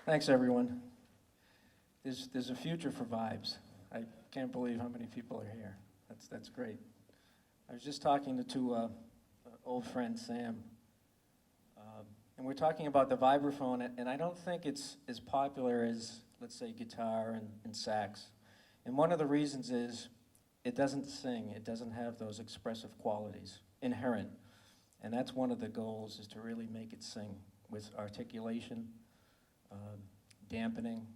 Thanks, everyone. There's a future for vibes. I can't believe how many people are here. That's great. I was just talking to old friend Sam, and we're talking about the vibraphone, and I don't think it's as popular as, let's say, guitar and sax. And one of the reasons is it doesn't sing. It doesn't have those expressive qualities inherent. And that's one of the goals, is to really make it sing with articulation, dampening,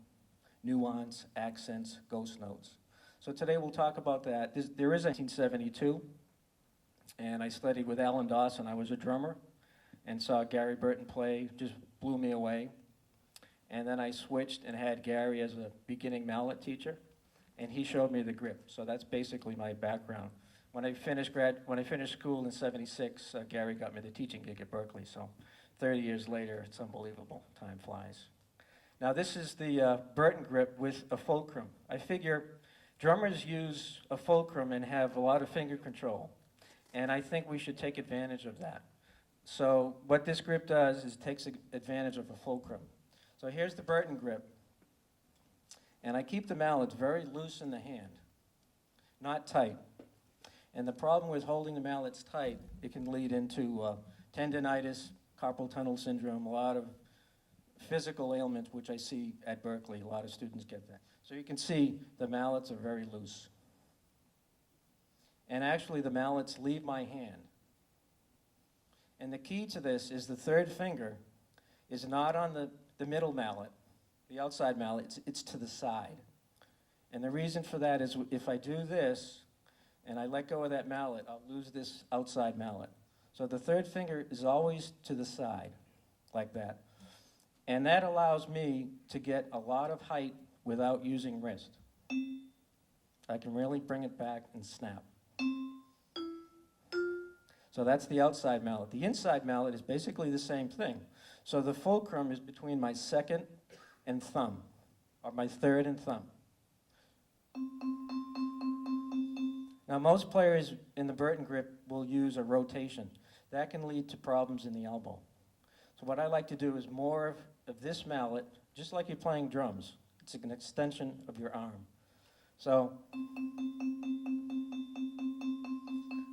nuance, accents, ghost notes. So today we'll talk about that. There is 1972, and I studied with Alan Dawson. I was a drummer and saw Gary Burton play, just blew me away. And then I switched and had Gary as a beginning mallet teacher, and he showed me the grip. So that's basically my background. When I finished school in '76, Gary got me the teaching gig at Berkeley. So 30 years later, it's unbelievable. Time flies. Now this is the Burton Grip with a Fulcrum. I figure drummers use a Fulcrum and have a lot of finger control, and I think we should take advantage of that. So what this grip does is takes advantage of a Fulcrum. So here's the Burton Grip, and I keep the mallets very loose in the hand, not tight. And the problem with holding the mallets tight, it can lead into tendinitis, carpal tunnel syndrome, a lot of physical ailments, which I see at Berkeley. A lot of students get that. So you can see the mallets are very loose. And actually the mallets leave my hand. And the key to this is the third finger is not on the middle mallet, the outside mallet, it's to the side. And the reason for that is if I do this and I let go of that mallet, I'll lose this outside mallet. So the third finger is always to the side, like that. And that allows me to get a lot of height without using wrist. I can really bring it back and snap. So that's the outside mallet. The inside mallet is basically the same thing. So the fulcrum is between my second and thumb, or my third and thumb. Now most players in the Burton Grip will use a rotation. That can lead to problems in the elbow. So what I like to do is more of this mallet, just like you're playing drums. It's an extension of your arm. So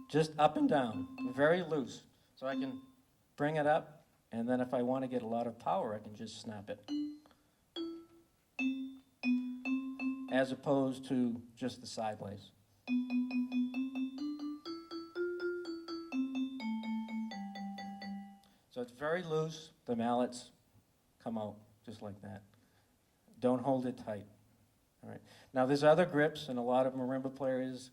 just up and down, very loose. So I can bring it up, and then if I want to get a lot of power, I can just snap it. As opposed to just the sideways. So it's very loose. The mallets come out just like that. Don't hold it tight. All right. Now there's other grips, and a lot of marimba players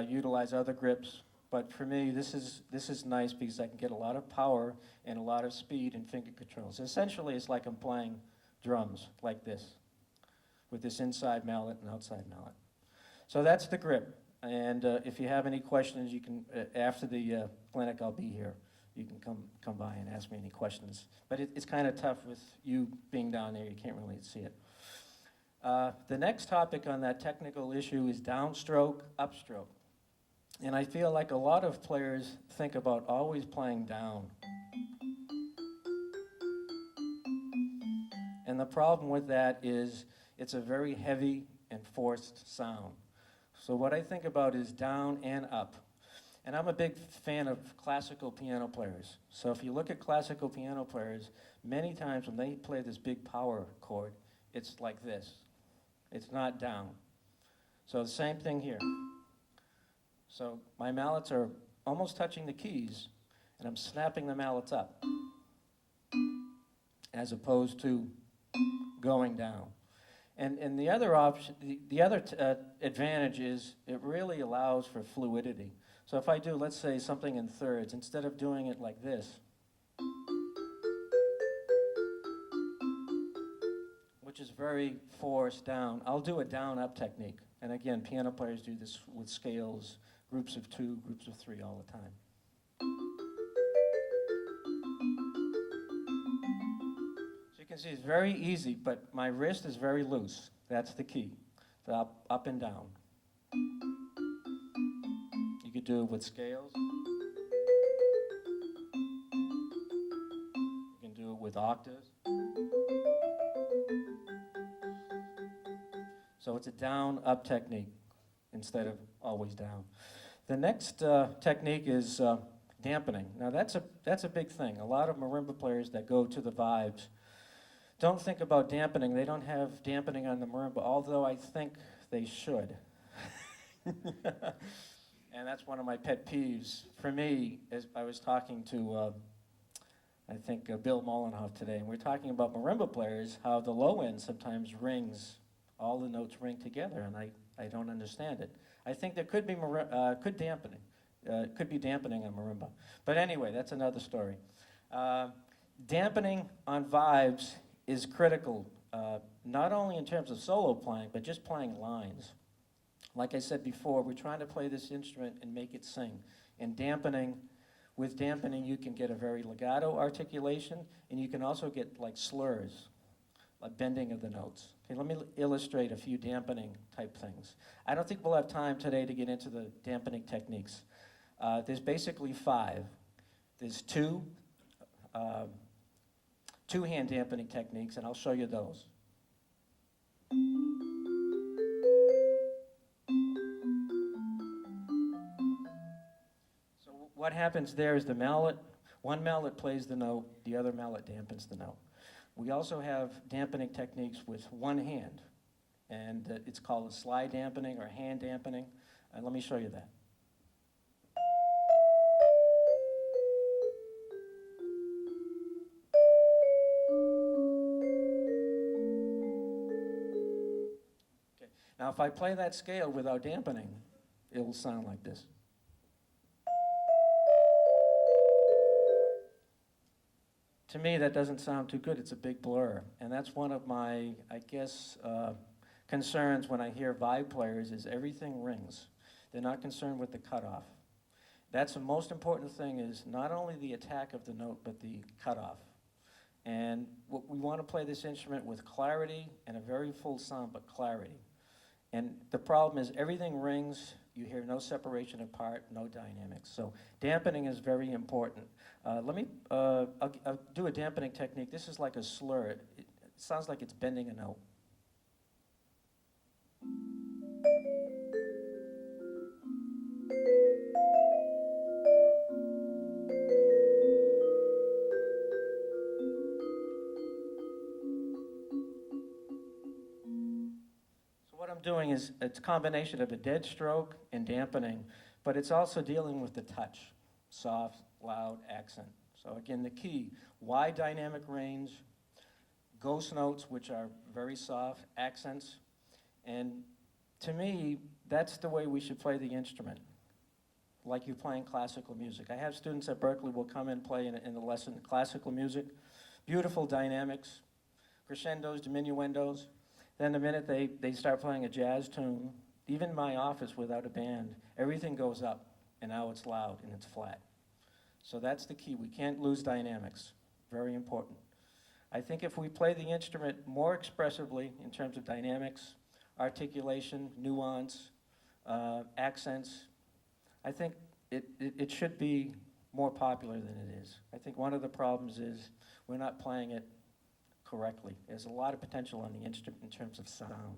utilize other grips. But for me, this is nice because I can get a lot of power and a lot of speed and finger control. So essentially, it's like I'm playing drums like this, with this inside mallet and outside mallet. So that's the grip. And if you have any questions, you can after the clinic, I'll be here. You can come by and ask me any questions. But it's kind of tough with you being down there. You can't really see it. The next topic on that technical issue is downstroke, upstroke. And I feel like a lot of players think about always playing down. And the problem with that is it's a very heavy and forced sound. So what I think about is down and up. And I'm a big fan of classical piano players. So if you look at classical piano players, many times when they play this big power chord, it's like this. It's not down. So the same thing here. So my mallets are almost touching the keys, and I'm snapping the mallets up, as opposed to going down. And the other option, the other advantage is it really allows for fluidity. So if I do, let's say, something in thirds, instead of doing it like this, which is very forced down, I'll do a down-up technique. And again, piano players do this with scales, groups of 2, groups of 3 all the time. So you can see it's very easy, but my wrist is very loose. That's the key, the up and down. You could do it with scales. You can do it with octaves. So it's a down-up technique instead of always down. The next technique is dampening. Now that's a big thing. A lot of marimba players that go to the vibes don't think about dampening. They don't have dampening on the marimba, although I think they should. And that's one of my pet peeves. For me, as I was talking to, I think, Bill Mollenhoff today, and we're talking about marimba players, how the low end sometimes rings, all the notes ring together, and I don't understand it. I think there could be dampening. Could be dampening on marimba. But anyway, that's another story. Dampening on vibes is critical, not only in terms of solo playing, but just playing lines. Like I said before, we're trying to play this instrument and make it sing. And with dampening, you can get a very legato articulation, and you can also get like slurs, like bending of the notes. Okay, let me illustrate a few dampening type things. I don't think we'll have time today to get into the dampening techniques. There's basically 5. There's two-hand dampening techniques, and I'll show you those. So what happens there is the mallet, one mallet plays the note, the other mallet dampens the note. We also have dampening techniques with one hand, and it's called a slide dampening or hand dampening. And let me show you that. Now, if I play that scale without dampening, it'll sound like this. To me, that doesn't sound too good. It's a big blur. And that's one of my, I guess, concerns when I hear vibe players is everything rings. They're not concerned with the cutoff. That's the most important thing is not only the attack of the note, but the cutoff. And we want to play this instrument with clarity and a very full sound, but clarity. And the problem is everything rings, you hear no separation apart, no dynamics. So dampening is very important. I'll do a dampening technique. This is like a slur. It sounds like it's bending a note. Doing is it's a combination of a dead stroke and dampening, but it's also dealing with the touch, soft, loud, accent. So again, the key, wide dynamic range, ghost notes, which are very soft, accents, and to me, that's the way we should play the instrument, like you're playing classical music. I have students at Berkeley will come and play in the lesson classical music, beautiful dynamics, crescendos, diminuendos. Then the minute they start playing a jazz tune, even in my office without a band, everything goes up, and now it's loud and it's flat. So that's the key. We can't lose dynamics. Very important. I think if we play the instrument more expressively in terms of dynamics, articulation, nuance, accents, I think it should be more popular than it is. I think one of the problems is we're not playing it correctly. There's a lot of potential on the instrument in terms of sound.